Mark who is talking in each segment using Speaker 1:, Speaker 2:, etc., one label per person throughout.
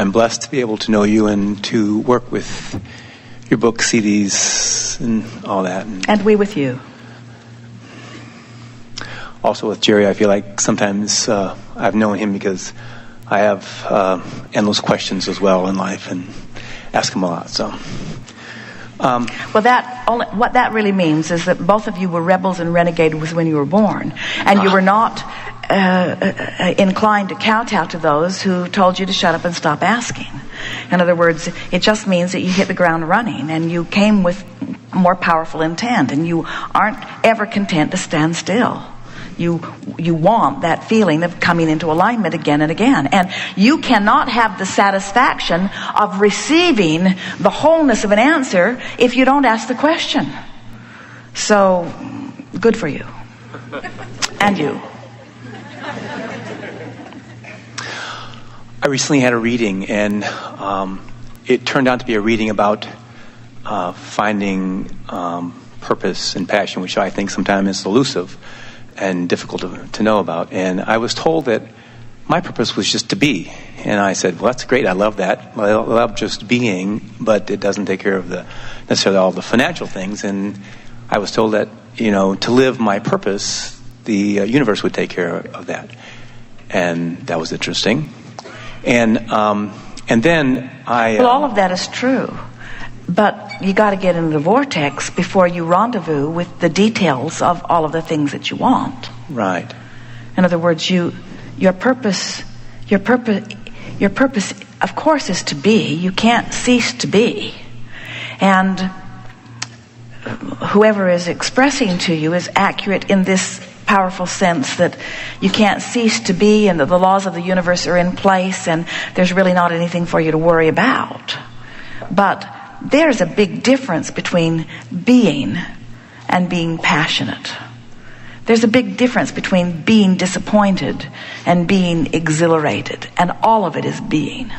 Speaker 1: I'm blessed to be able to know you and to work with your book, CDs, and all that.
Speaker 2: And we with you.
Speaker 1: Also with Jerry, I feel like sometimes I've known him because I have endless questions as well in life and ask him a lot. So,
Speaker 2: well, what that really means is that both of you were rebels and renegades when you were born, and you were not inclined to kowtow to those who told you to shut up and stop asking. In other words, it just means that you hit the ground running, and you came with more powerful intent, and you aren't ever content to stand still. You want that feeling of coming into alignment again and again. And you cannot have the satisfaction of receiving the wholeness of an answer if you don't ask the question. So, good for you. And you.
Speaker 1: I recently had a reading, and it turned out to be a reading about finding purpose and passion, which I think sometimes is elusive and difficult to know about. And I was told that my purpose was just to be. And I said, well, that's great. I love that. I love just being, but it doesn't take care of necessarily all the financial things. And I was told that, to live my purpose, the universe would take care of that. And that was interesting. And then
Speaker 2: well, all of that is true. But you got to get into the vortex before you rendezvous with the details of all of the things that you want.
Speaker 1: Right.
Speaker 2: In other words, your purpose, of course, is to be. You can't cease to be. And whoever is expressing to you is accurate in this powerful sense that you can't cease to be, and that the laws of the universe are in place, and there's really not anything for you to worry about. But there's a big difference between being and being passionate. There's a big difference between being disappointed and being exhilarated, and all of it is being.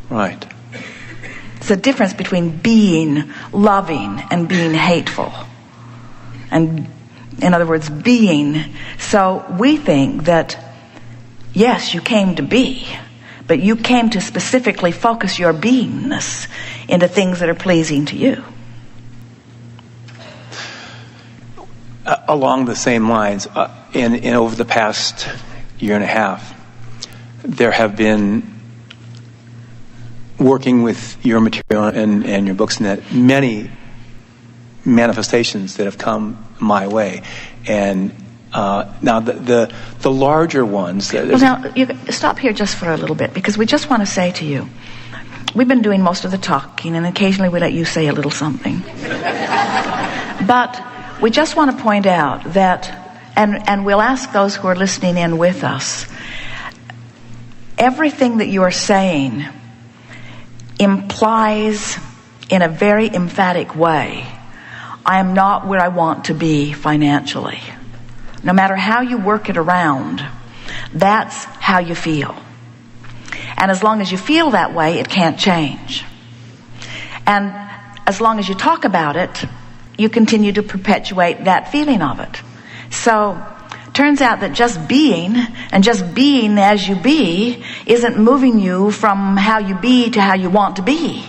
Speaker 1: Right.
Speaker 2: It's a difference between being loving and being hateful. And in other words, being. So we think that, yes, you came to be, but you came to specifically focus your beingness into things that are pleasing to you.
Speaker 1: Along the same lines, in over the past year and a half, there have been, working with your material and your books and that, many manifestations that have come my way. And now the larger ones.
Speaker 2: Well, now, you stop here just for a little bit, because we just want to say to you, we've been doing most of the talking, and occasionally we let you say a little something. But we just want to point out that, and we'll ask those who are listening in with us, everything that you are saying implies in a very emphatic way, I am not where I want to be financially. No matter how you work it around, that's how you feel. And as long as you feel that way, it can't change. And as long as you talk about it, you continue to perpetuate that feeling of it. So, turns out that just being, and just being as you be, isn't moving you from how you be to how you want to be.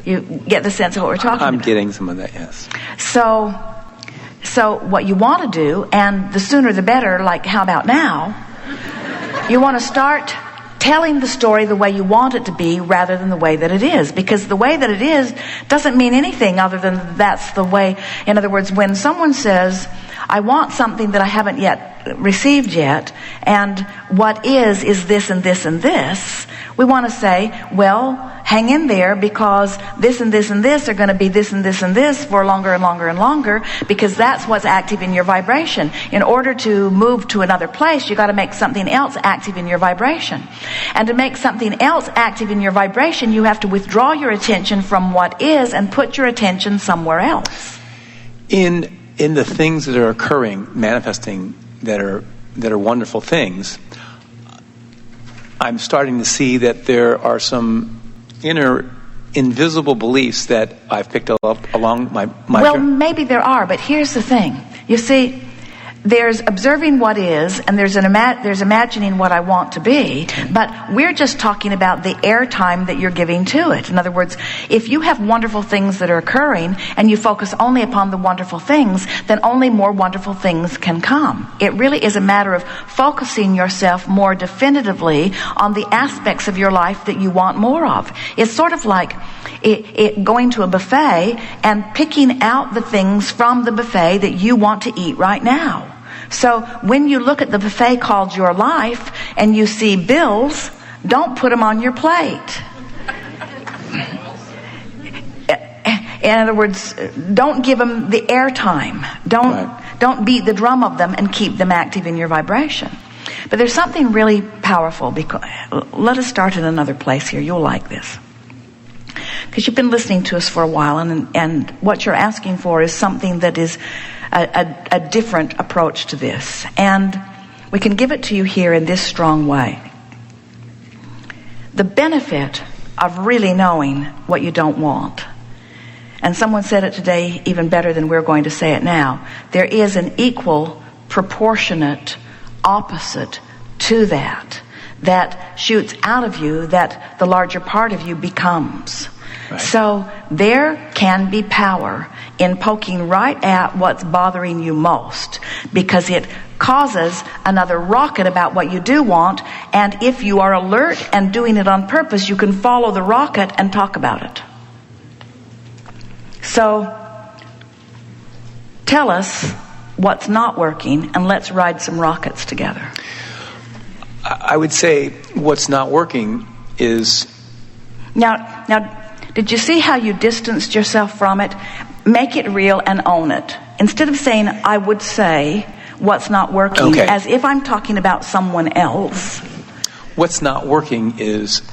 Speaker 2: You get the sense of what we're talking about?
Speaker 1: I'm getting some of that, yes.
Speaker 2: So what you want to do, and the sooner the better, like how about now, you want to start telling the story the way you want it to be rather than the way that it is. Because the way that it is doesn't mean anything other than that's the way. In other words, when someone says, I want something that I haven't yet received yet, and what is this and this and this, we want to say, well, hang in there, because this and this and this are going to be this and this and this for longer and longer and longer, because that's what's active in your vibration. In order to move to another place, you got to make something else active in your vibration. And to make something else active in your vibration, you have to withdraw your attention from what is and put your attention somewhere else.
Speaker 1: In the things that are occurring, manifesting, that are wonderful things, I'm starting to see that there are some inner invisible beliefs that I've picked up along my
Speaker 2: well,
Speaker 1: journey.
Speaker 2: maybe there are, but here's the thing. You see, there's observing what is, and there's imagining what I want to be, but we're just talking about the airtime that you're giving to it. In other words, if you have wonderful things that are occurring and you focus only upon the wonderful things, then only more wonderful things can come. It really is a matter of focusing yourself more definitively on the aspects of your life that you want more of. It's sort of like going to a buffet and picking out the things from the buffet that you want to eat right now. So when you look at the buffet called your life and you see bills, don't put them on your plate. In other words, don't give them the airtime. Don't beat the drum of them and keep them active in your vibration. But there's something really powerful. Because let us start in another place here. You'll like this. Because you've been listening to us for a while, and what you're asking for is something that is a different approach to this. And we can give it to you here in this strong way. The benefit of really knowing what you don't want. And someone said it today even better than we're going to say it now. There is an equal, proportionate opposite to that shoots out of you, that the larger part of you becomes. Right. So there can be power in poking right at what's bothering you most, because it causes another rocket about what you do want, and if you are alert and doing it on purpose, you can follow the rocket and talk about it. So tell us what's not working, and let's ride some rockets together.
Speaker 1: I would say what's not working is...
Speaker 2: Now, did you see how you distanced yourself from it? Make it real and own it. Instead of saying, I would say what's not working, as if I'm talking about someone else.
Speaker 1: What's not working is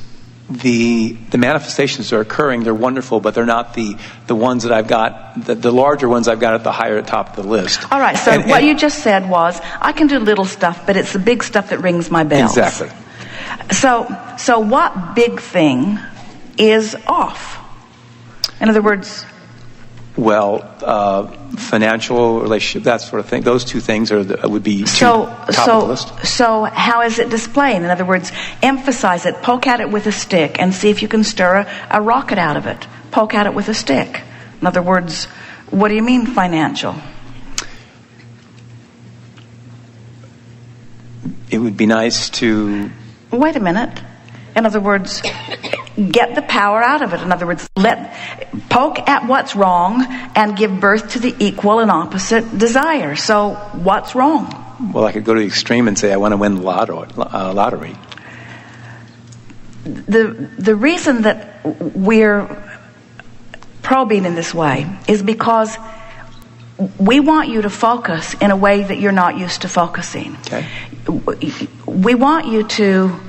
Speaker 1: the manifestations are occurring. They're wonderful, but they're not the ones that I've got, the larger ones I've got at the higher top of the list.
Speaker 2: All right, so what you just said was, I can do little stuff, but it's the big stuff that rings my bells.
Speaker 1: Exactly.
Speaker 2: So what big thing is off? In other words...
Speaker 1: Well, financial, relationship, that sort of thing. Those two things would be top of the list. So how is it displayed? In other words, emphasize it. Poke at it with a stick and see if you can stir a rocket out of it. Poke at it with a stick. In other words, what do you mean financial? It would be nice to...
Speaker 2: Wait a minute. In other words... Get the power out of it. In other words, poke at what's wrong and give birth to the equal and opposite desire. So, what's wrong?
Speaker 1: Well, I could go to the extreme and say I want to win the lottery.
Speaker 2: The reason that we're probing in this way is because we want you to focus in a way that you're not used to focusing.
Speaker 1: Okay.
Speaker 2: We want you to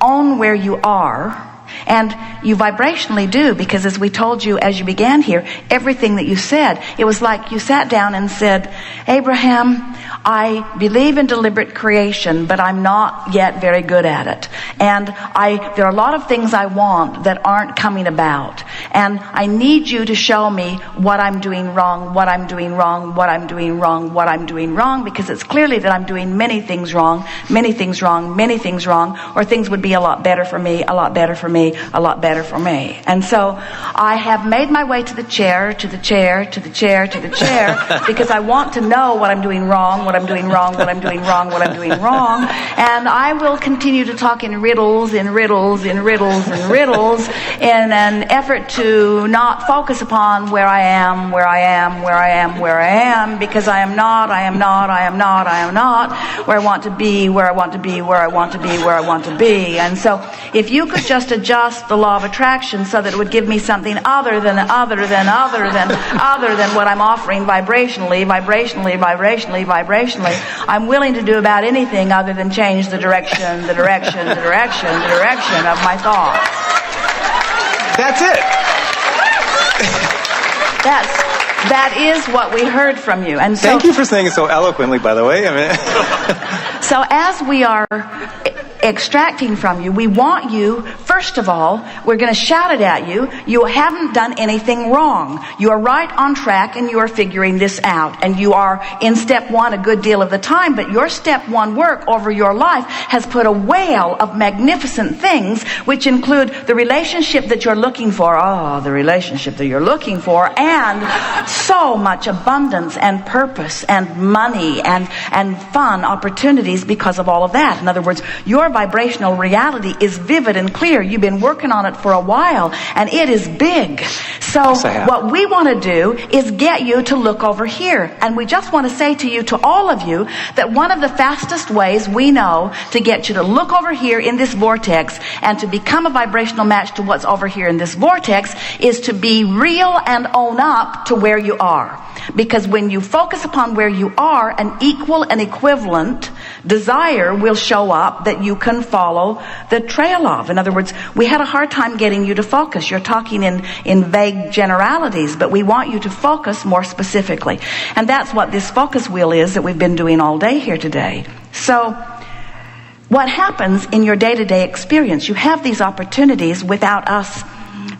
Speaker 2: own where you are. And you vibrationally do, because as we told you as you began here, everything that you said, it was like you sat down and said, Abraham, I believe in deliberate creation, but I'm not yet very good at it. And there are a lot of things I want that aren't coming about. And I need you to show me what I'm doing wrong, what I'm doing wrong, what I'm doing wrong, what I'm doing wrong, because it's clearly that I'm doing many things wrong, many things wrong, many things wrong, or things would be a lot better for me, a lot better for me, a lot better for me. And so I have made my way to the chair, to the chair, to the chair, to the chair, because I want to know what I'm doing wrong, what I'm doing wrong, what I'm doing wrong, what I'm doing wrong. And I will continue to talk in riddles, in riddles, in riddles, in riddles, in an effort to not focus upon where I am, where I am, where I am, where I am, because I am not, I am not, I am not, I am not, where I want to be, where I want to be, where I want to be, where I want to be. And so if you could just adjust the law of attraction so that it would give me something other than what I'm offering vibrationally, I'm willing to do about anything other than change the direction of my thought.
Speaker 1: That's it.
Speaker 2: That is what we heard from you. And so,
Speaker 1: thank you for saying it so eloquently, by the way.
Speaker 2: So as we are extracting from you. We want you, first of all, we're going to shout it at you. You haven't done anything wrong. You are right on track and you are figuring this out. And you are in step one a good deal of the time, but your step one work over your life has put a whale of magnificent things, which include the relationship that you're looking for. Oh, the relationship that you're looking for, and so much abundance and purpose and money and fun opportunities because of all of that. In other words, your vibrational reality is vivid and clear. You've been working on it for a while, and it is big. So what we want to do is get you to look over here. And we just want to say to you, to all of you, that one of the fastest ways we know to get you to look over here in this vortex and to become a vibrational match to what's over here in this vortex is to be real and own up to where you are. Because when you focus upon where you are, an equal and equivalent desire will show up that you can follow the trail of. In other words, we had a hard time getting you to focus. You're talking in vague generalities, but we want you to focus more specifically. And that's what this focus wheel is that we've been doing all day here today. So what happens in your day-to-day experience? You have these opportunities without us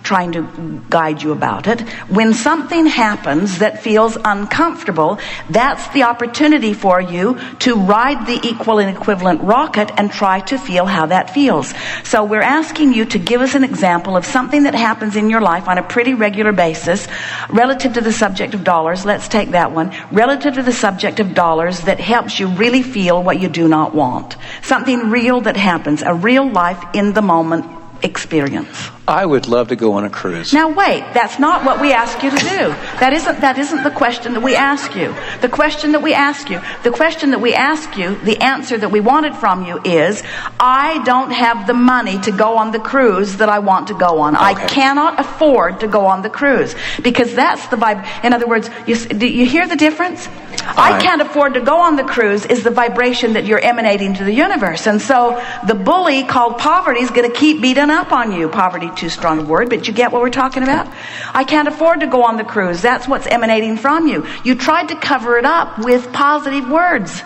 Speaker 2: trying to guide you about it. When something happens that feels uncomfortable, that's the opportunity for you to ride the equal and equivalent rocket and try to feel how that feels. So we're asking you to give us an example of something that happens in your life on a pretty regular basis relative to the subject of dollars. Let's take that one. Relative to the subject of dollars that helps you really feel what you do not want. Something real that happens, a real life in the moment experience.
Speaker 1: I would love to go on a cruise.
Speaker 2: Now wait, that's not what we ask you to do. That isn't the question that we ask you. The question that we ask you, the answer that we wanted from you is, I don't have the money to go on the cruise that I want to go on. Okay. I cannot afford to go on the cruise. Because that's the vibe. In other words, do you hear the difference? I can't afford to go on the cruise is the vibration that you're emanating to the universe. And so the bully called poverty is going to keep beating up on you. Poverty, too strong a word, but you get what we're talking about? I can't afford to go on the cruise. That's what's emanating from you. You tried to cover it up with positive words.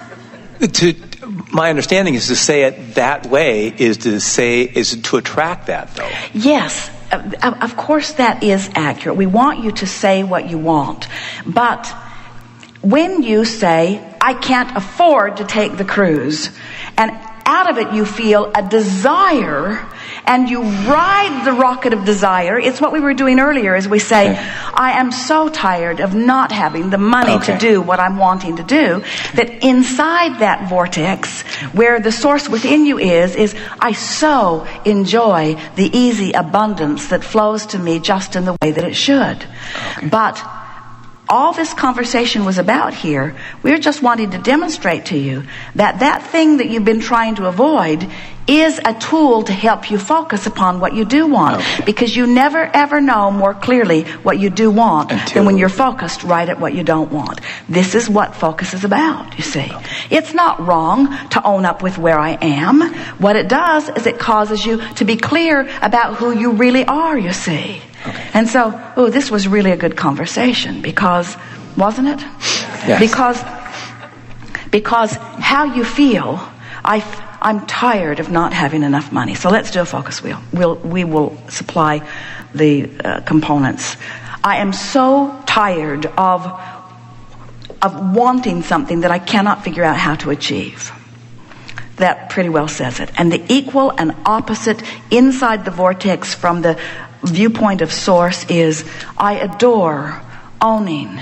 Speaker 1: My understanding is to say it that way is to attract that, though.
Speaker 2: Yes. Of course that is accurate. We want you to say what you want. But when you say, I can't afford to take the cruise, and out of it you feel a desire, and you ride the rocket of desire. It's what we were doing earlier, as we say, I am so tired of not having the money to do what I'm wanting to do, that inside that vortex, where the source within you is I so enjoy the easy abundance that flows to me just in the way that it should. But all this conversation was about here, we're just wanting to demonstrate to you that that thing that you've been trying to avoid is a tool to help you focus upon what you do want. Because you never ever know more clearly what you do want than when you're focused right at what you don't want. This is what focus is about, you see. It's not wrong to own up with where I am. What it does is it causes you to be clear about who you really are, you see. And so, this was really a good conversation because, wasn't it?
Speaker 1: Yes.
Speaker 2: Because how you feel, I'm tired of not having enough money. So let's do a focus wheel. We will supply the components. I am so tired of wanting something that I cannot figure out how to achieve. That pretty well says it. And the equal and opposite inside the vortex from the viewpoint of source is, I adore owning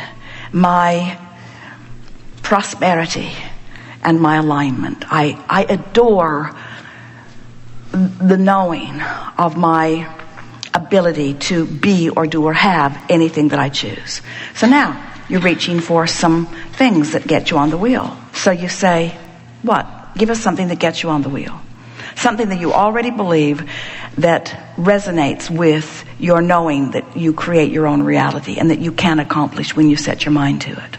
Speaker 2: my prosperity and my alignment. I adore the knowing of my ability to be or do or have anything that I choose. So now you're reaching for some things that get you on the wheel. So you say, what? Give us something that gets you on the wheel. Something that you already believe that resonates with your knowing that you create your own reality and that you can accomplish when you set your mind to it.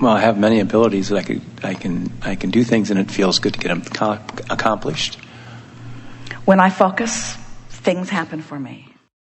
Speaker 1: Well, I have many abilities that I can do things, and it feels good to get them accomplished.
Speaker 2: When I focus, things happen for me.